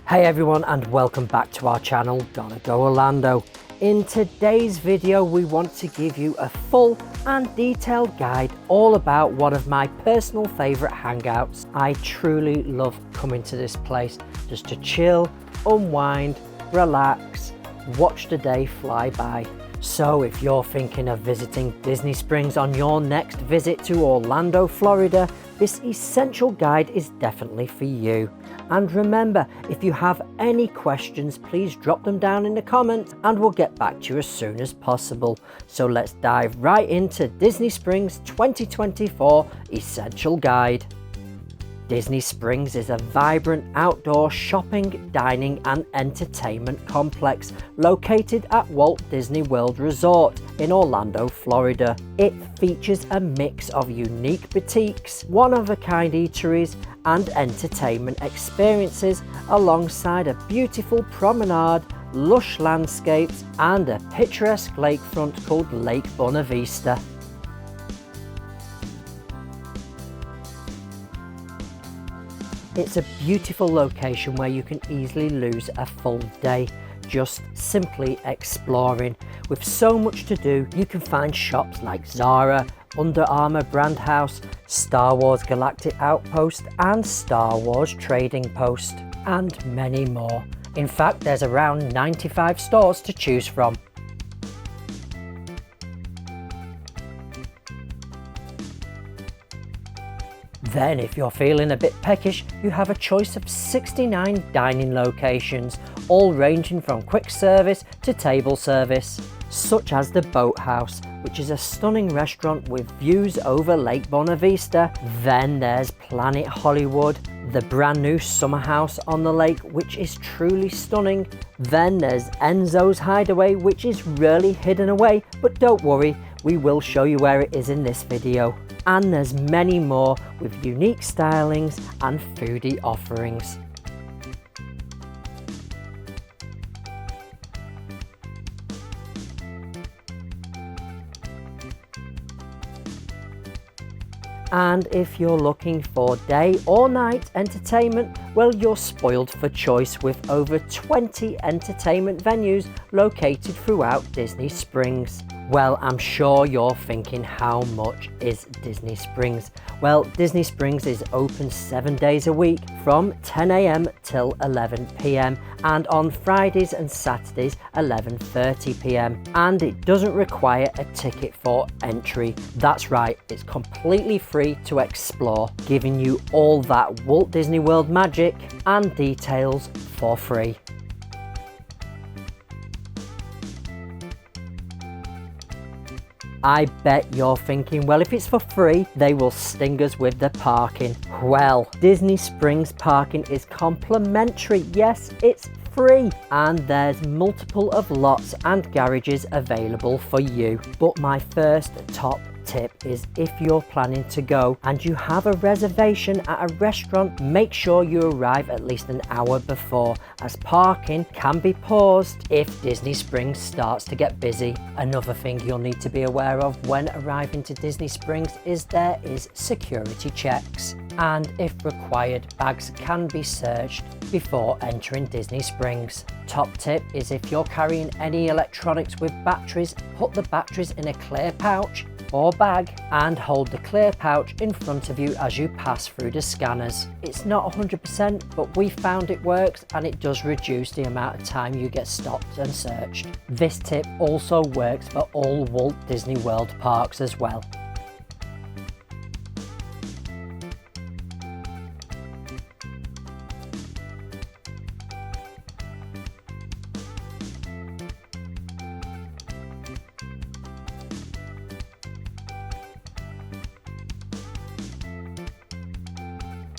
Hey everyone, and welcome back to our channel, Gotta Go Orlando. In today's video, we want to give you a full and detailed guide all about one of my personal favourite hangouts. I truly love coming to this place just to chill, unwind, relax, watch the day fly by. So if you're thinking of visiting Disney Springs on your next visit to Orlando, Florida, this essential guide is definitely for you. And remember, if you have any questions, please drop them down in the comments and we'll get back to you as soon as possible. So let's dive right into Disney Springs 2024 Essential Guide. Disney Springs is a vibrant outdoor shopping, dining and entertainment complex located at Walt Disney World Resort in Orlando, Florida. It features a mix of unique boutiques, one-of-a-kind eateries and entertainment experiences alongside a beautiful promenade, lush landscapes and a picturesque lakefront called Lake Buena Vista. It's a beautiful location where you can easily lose a full day just simply exploring. With so much to do, you can find shops like Zara, Under Armour Brand House, Star Wars Galactic Outpost and Star Wars Trading Post, and many more. In fact, there's around 95 stores to choose from. Then if you're feeling a bit peckish, you have a choice of 69 dining locations, all ranging from quick service to table service, such as the Boathouse, which is a stunning restaurant with views over Lake Buena Vista. Then there's Planet Hollywood, the brand new summer house on the lake, which is truly stunning. Then there's Enzzos Hideaway, which is really hidden away, but don't worry, we will show you where it is in this video. And there's many more with unique stylings and foodie offerings. And if you're looking for day or night entertainment, well, you're spoiled for choice with over 20 entertainment venues located throughout Disney Springs. Well, I'm sure you're thinking, how much is Disney Springs? Well, Disney Springs is open 7 days a week from 10 AM till 11 PM and on Fridays and Saturdays 11:30 PM, and it doesn't require a ticket for entry. That's right, it's completely free to explore, giving you all that Walt Disney World magic and details for free. I bet you're thinking, well, if it's for free, they will sting us with the parking. Well, Disney Springs parking is complimentary. Yes, it's free, and there's multiple of lots and garages available for you. But my first top tip is, if you're planning to go and you have a reservation at a restaurant, make sure you arrive at least an hour before, as parking can be paused if Disney Springs starts to get busy. Another thing you'll need to be aware of when arriving to Disney Springs is there is security checks, and if required, bags can be searched before entering Disney Springs. Top tip is, if you're carrying any electronics with batteries, put the batteries in a clear pouch or bag and hold the clear pouch in front of you as you pass through the scanners. It's not 100%, but we found it works and it does reduce the amount of time you get stopped and searched. This tip also works for all Walt Disney World parks as well.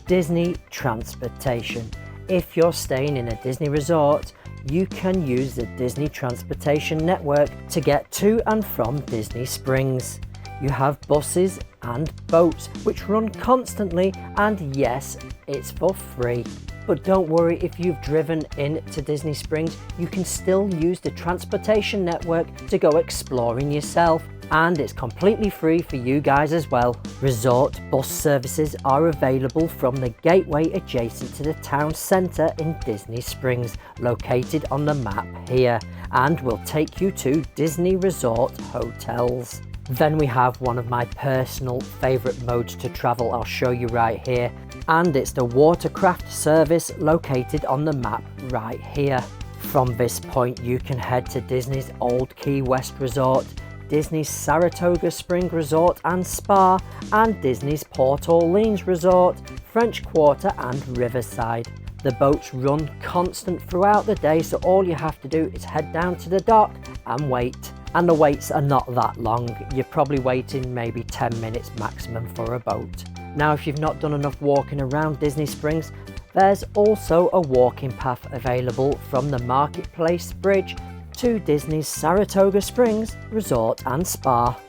Disney transportation. If you're staying in a Disney resort, you can use the Disney Transportation Network to get to and from Disney Springs. You have buses and boats which run constantly, and yes, it's for free. But don't worry, if you've driven into Disney Springs, you can still use the transportation network to go exploring yourself. and it's completely free for you guys as well. Resort bus services are available from the gateway adjacent to the town centre in Disney Springs, located on the map here, and will take you to Disney Resort hotels. Then we have one of my personal favourite modes to travel, I'll show you right here, and it's the watercraft service located on the map right here. From this point you can head to Disney's Old Key West Resort, Disney's Saratoga Spring Resort and Spa, and Disney's Port Orleans Resort, French Quarter and Riverside. The boats run constant throughout the day, so all you have to do is head down to the dock and wait. And the waits are not that long, you're probably waiting maybe 10 minutes maximum for a boat. Now if you've not done enough walking around Disney Springs, there's also a walking path available from the Marketplace Bridge to Disney's Saratoga Springs Resort and Spa.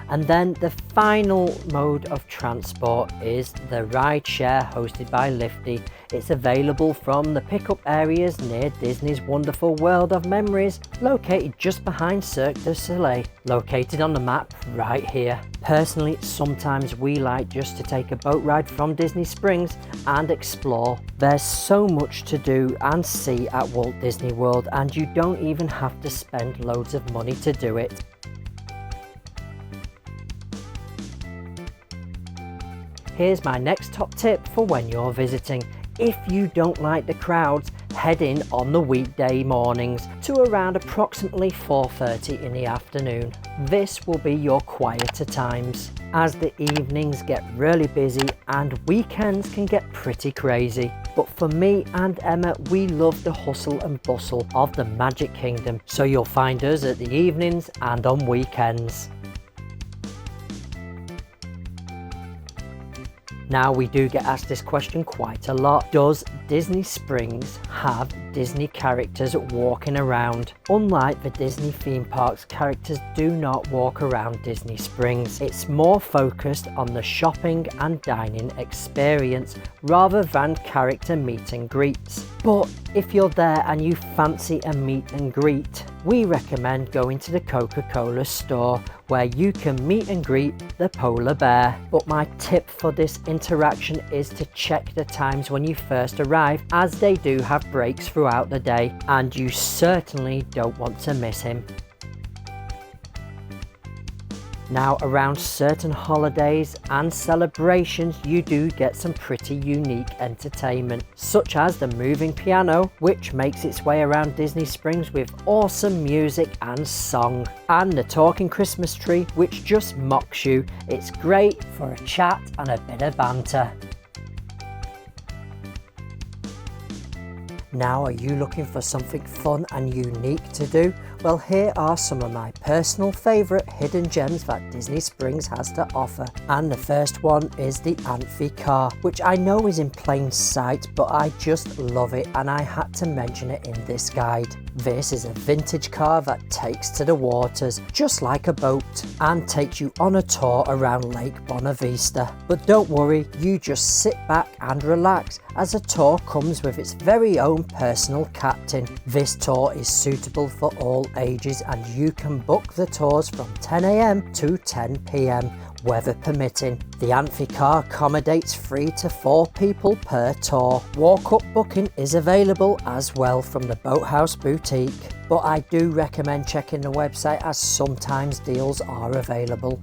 And then the final mode of transport is the rideshare hosted by Lifty. It's available from the pickup areas near Disney's Wonderful World of Memories, located just behind Cirque du Soleil, located on the map right here. Personally, sometimes we like just to take a boat ride from Disney Springs and explore. There's so much to do and see at Walt Disney World, and you don't even have to spend loads of money to do it. Here's my next top tip for when you're visiting. If you don't like the crowds, head in on the weekday mornings to around approximately 4:30 in the afternoon. This will be your quieter times, as the evenings get really busy and weekends can get pretty crazy. But for me and Emma, we love the hustle and bustle of the Magic Kingdom, so you'll find us at the evenings and on weekends. Now we do get asked this question quite a lot. Does Disney Springs have Disney characters walking around? Unlike the Disney theme parks, characters do not walk around Disney Springs. It's more focused on the shopping and dining experience rather than character meet and greets. But if you're there and you fancy a meet and greet, we recommend going to the Coca-Cola store, where you can meet and greet the polar bear. But my tip for this interaction is to check the times when you first arrive, as they do have breaks throughout the day and you certainly don't want to miss him. Now, around certain holidays and celebrations, you do get some pretty unique entertainment, such as the moving piano, which makes its way around Disney Springs with awesome music and song, and the talking Christmas tree, which just mocks you. It's great for a chat and a bit of banter. Now, are you looking for something fun and unique to do? Well, here are some of my personal favourite hidden gems that Disney Springs has to offer. And the first one is the Amphi car, which I know is in plain sight, but I just love it and I had to mention it in this guide. This is a vintage car that takes to the waters, just like a boat, and takes you on a tour around Lake Bonavista. But don't worry, you just sit back and relax, as a tour comes with its very own personal captain. This tour is suitable for all ages, and you can book the tours from 10 AM to 10 PM, weather permitting. The Amphi car accommodates 3 to 4 people per tour. Walk-up booking is available as well from the Boathouse Boutique, but I do recommend checking the website, as sometimes deals are available.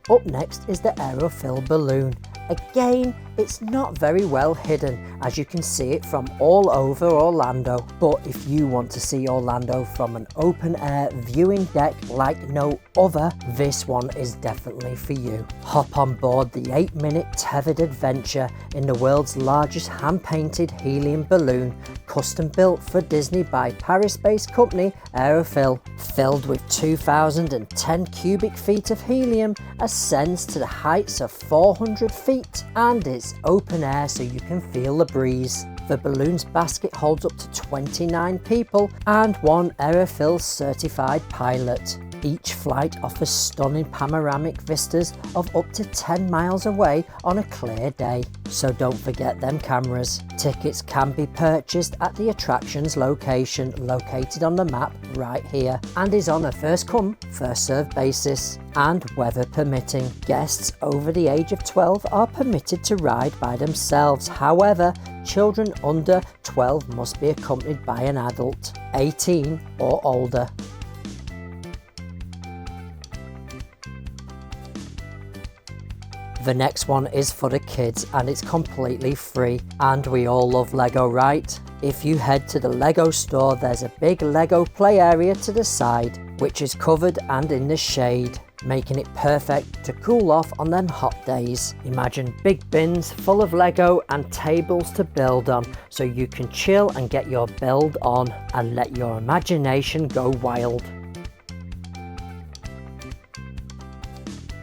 Up next is the Aerofill balloon. Again, it's not very well hidden, as you can see it from all over Orlando. But if you want to see Orlando from an open air viewing deck like no other, this one is definitely for you. Hop on board the 8-minute tethered adventure in the world's largest hand-painted helium balloon, custom built for Disney by Paris-based company Aerofill. Filled with 2,010 cubic feet of helium, ascends to the heights of 400 feet and is open air, so you can feel the breeze. The balloon's basket holds up to 29 people and one Aerofill certified pilot. Each flight offers stunning panoramic vistas of up to 10 miles away on a clear day, so don't forget them cameras. Tickets can be purchased at the attractions location located on the map right here and is on a first come first served basis. And weather permitting, guests over the age of 12 are permitted to ride by themselves. However, children under 12 must be accompanied by an adult, 18 or older. The next one is for the kids and it's completely free, and we all love Lego, right? If you head to the Lego store, there's a big Lego play area to the side, which is covered and in the shade, making it perfect to cool off on them hot days. Imagine big bins full of Lego and tables to build on, so you can chill and get your build on and let your imagination go wild.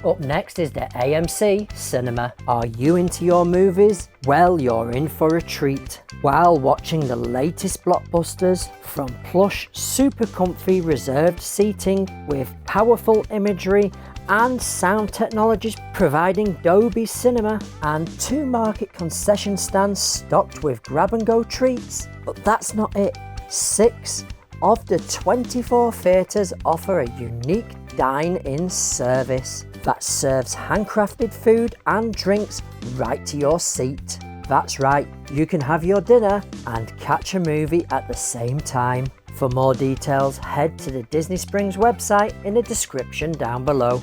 Up next is the AMC Cinema. Are you into your movies? Well, you're in for a treat. While watching the latest blockbusters, from plush, super comfy reserved seating with powerful imagery and sound technologies providing Dolby Cinema, and 2 market concession stands stocked with grab-and-go treats. But that's not it. 6 of the 24 theatres offer a unique dine-in service that serves handcrafted food and drinks right to your seat. That's right, you can have your dinner and catch a movie at the same time. For more details, head to the Disney Springs website in the description down below.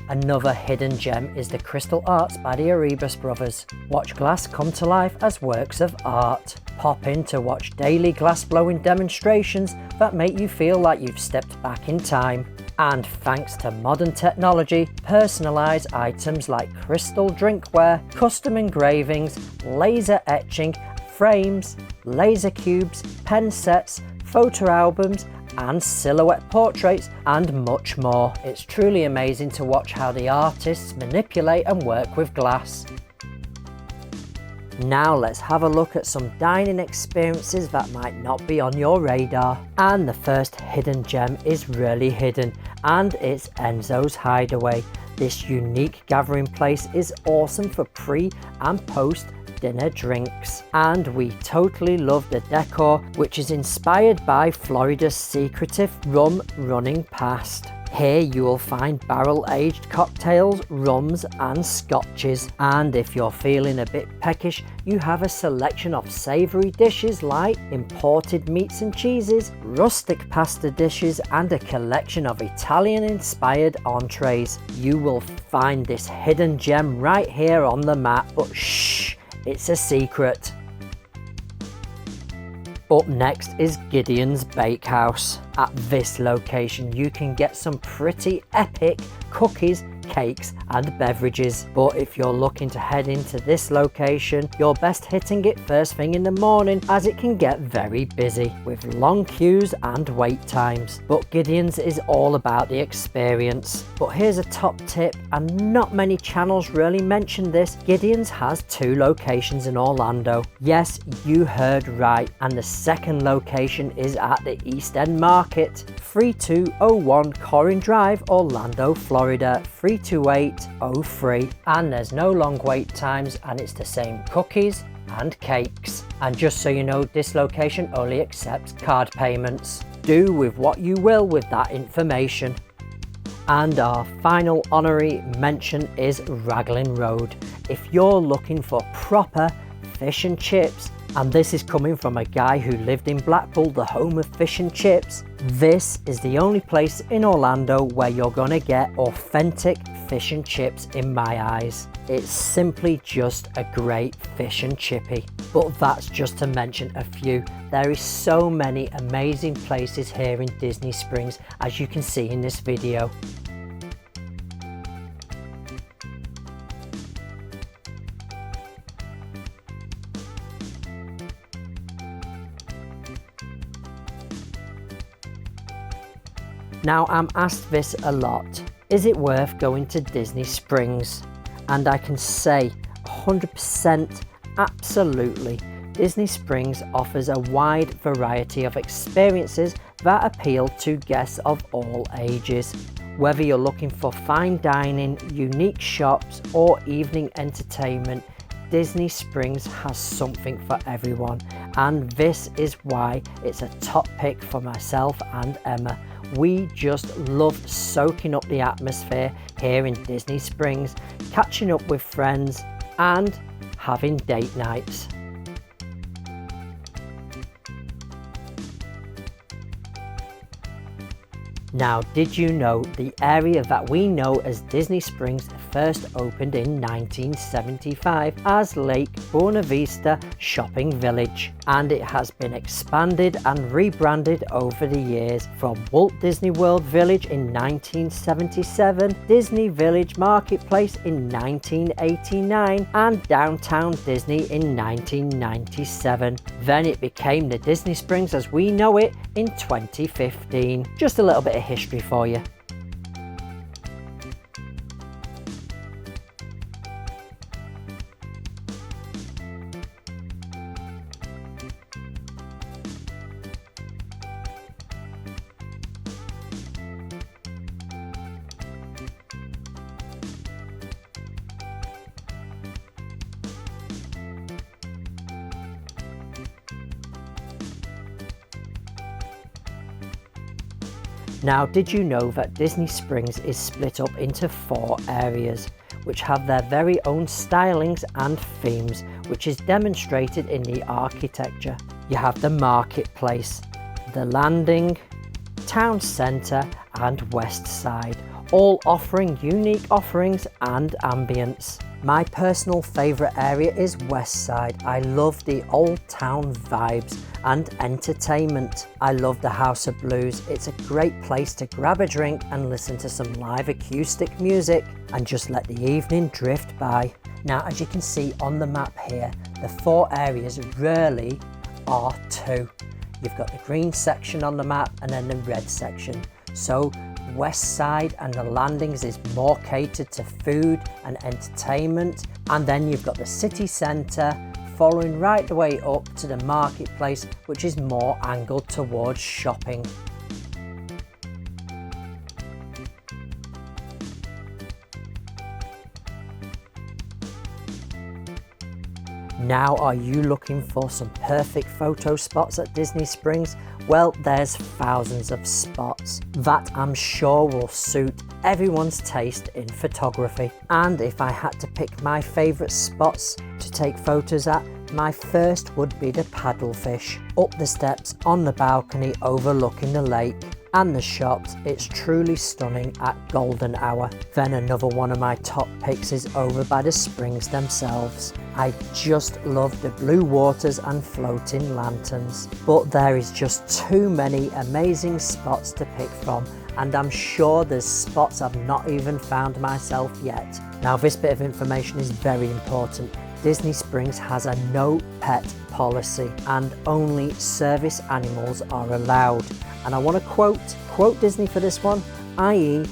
Another hidden gem is the Crystal Arts by the Erebus Brothers. Watch glass come to life as works of art. Pop in to watch daily glass blowing demonstrations that make you feel like you've stepped back in time. And thanks to modern technology, personalise items like crystal drinkware, custom engravings, laser etching, frames, laser cubes, pen sets, photo albums and silhouette portraits and much more. It's truly amazing to watch how the artists manipulate and work with glass. Now let's have a look at some dining experiences that might not be on your radar. And the first hidden gem is really hidden, and it's Enzzos Hideaway. This unique gathering place is awesome for pre and post dinner drinks, and we totally love the decor, which is inspired by Florida's secretive rum running past. Here you will find barrel-aged cocktails, rums and scotches, and if you're feeling a bit peckish, you have a selection of savoury dishes like imported meats and cheeses, rustic pasta dishes and a collection of Italian-inspired entrees. You will find this hidden gem right here on the map, but shh, it's a secret. Up next is Gideons Bakehouse. At this location you can get some pretty epic cookies, cakes and beverages, but if you're looking to head into this location, you're best hitting it first thing in the morning, as it can get very busy with long queues and wait times. But Gideons is all about the experience. But here's a top tip, and not many channels really mention this: Gideons has 2 locations in Orlando. Yes, you heard right, and the second location is at the East End Market, 3201 Corin Drive, Orlando, Florida 32803, and there's no long wait times, and it's the same cookies and cakes. And just so you know, this location only accepts card payments. Do with what you will with that information. And our final honorary mention is Raglan Road. If you're looking for proper fish and chips, and this is coming from a guy who lived in Blackpool, the home of fish and chips, this is the only place in Orlando where you're gonna get authentic fish and chips in my eyes. It's simply just a great fish and chippy. But that's just to mention a few. There is so many amazing places here in Disney Springs, as you can see in this video. Now, I'm asked this a lot: is it worth going to Disney Springs? And I can say 100% absolutely. Disney Springs offers a wide variety of experiences that appeal to guests of all ages. Whether you're looking for fine dining, unique shops, or evening entertainment, Disney Springs has something for everyone, and this is why it's a top pick for myself and Emma. We just love soaking up the atmosphere here in Disney Springs, catching up with friends, and having date nights. Now, did you know the area that we know as Disney Springs first opened in 1975 as Lake Buena Vista Shopping Village, and it has been expanded and rebranded over the years, from Walt Disney World Village in 1977, Disney Village Marketplace in 1989, and Downtown Disney in 1997. Then it became the Disney Springs as we know it in 2015. Just a little bit of history for you. Now, did you know that Disney Springs is split up into 4 areas, which have their very own stylings and themes, which is demonstrated in the architecture? You have the Marketplace, the Landing, Town Centre and West Side, all offering unique offerings and ambience. My personal favourite area is West Side. I love the old town vibes and entertainment. I love the House of Blues. It's a great place to grab a drink and listen to some live acoustic music and just let the evening drift by. Now, as you can see on the map here, the 4 areas really are 2. You've got the green section on the map and then the red section. So West Side and the Landings is more catered to food and entertainment, and then you've got the city centre following right the way up to the Marketplace, which is more angled towards shopping. Now, are you looking for some perfect photo spots at Disney Springs? Well, there's thousands of spots that I'm sure will suit everyone's taste in photography. And if I had to pick my favourite spots to take photos at, my first would be the paddlefish. Up the steps on the balcony overlooking the lake and the shops, it's truly stunning at golden hour. Then another one of my top picks is over by the springs themselves. I just love the blue waters and floating lanterns, but there is just too many amazing spots to pick from, and I'm sure there's spots I've not even found myself yet. Now, this bit of information is very important. Disney Springs has a no pet policy and only service animals are allowed. And I want to quote Disney for this one, i.e.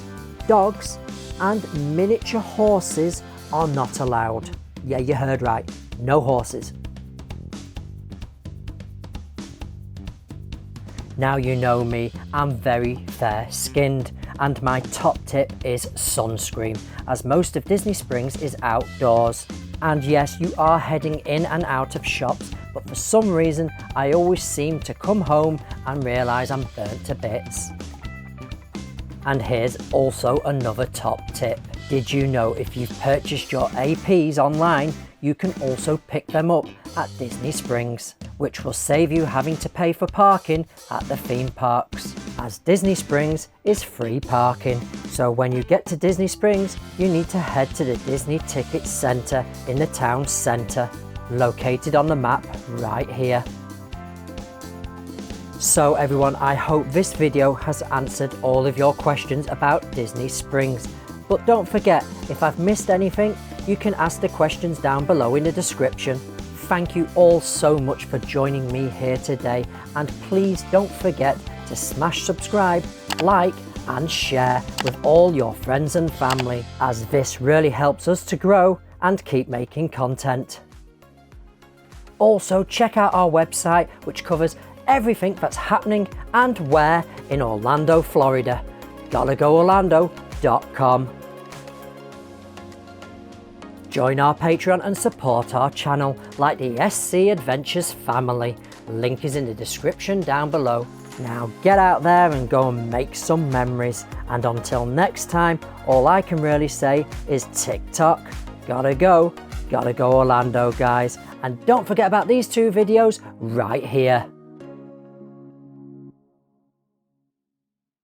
dogs and miniature horses are not allowed. Yeah, you heard right, no horses. Now you know me, I'm very fair skinned, and my top tip is sunscreen, as most of Disney Springs is outdoors. And yes, you are heading in and out of shops, but for some reason I always seem to come home and realise I'm burnt to bits. And here's also another top tip. Did you know if you've purchased your APs online, you can also pick them up at Disney Springs, which will save you having to pay for parking at the theme parks, as Disney Springs is free parking. So when you get to Disney Springs, you need to head to the Disney Ticket Centre in the town centre, located on the map right here. So everyone, I hope this video has answered all of your questions about Disney Springs. But don't forget, if I've missed anything, you can ask the questions down below in the description. Thank you all so much for joining me here today, and please don't forget to smash subscribe, like and share with all your friends and family, as this really helps us to grow and keep making content. also check out our website, which covers everything that's happening and where in Orlando, Florida. gottagoorlando.com. Join our Patreon and support our channel like the SC Adventures family. Link is in the description down below. Now get out there and go and make some memories. And until next time, all I can really say is TikTok, gotta go Orlando, guys. And don't forget about these two videos right here.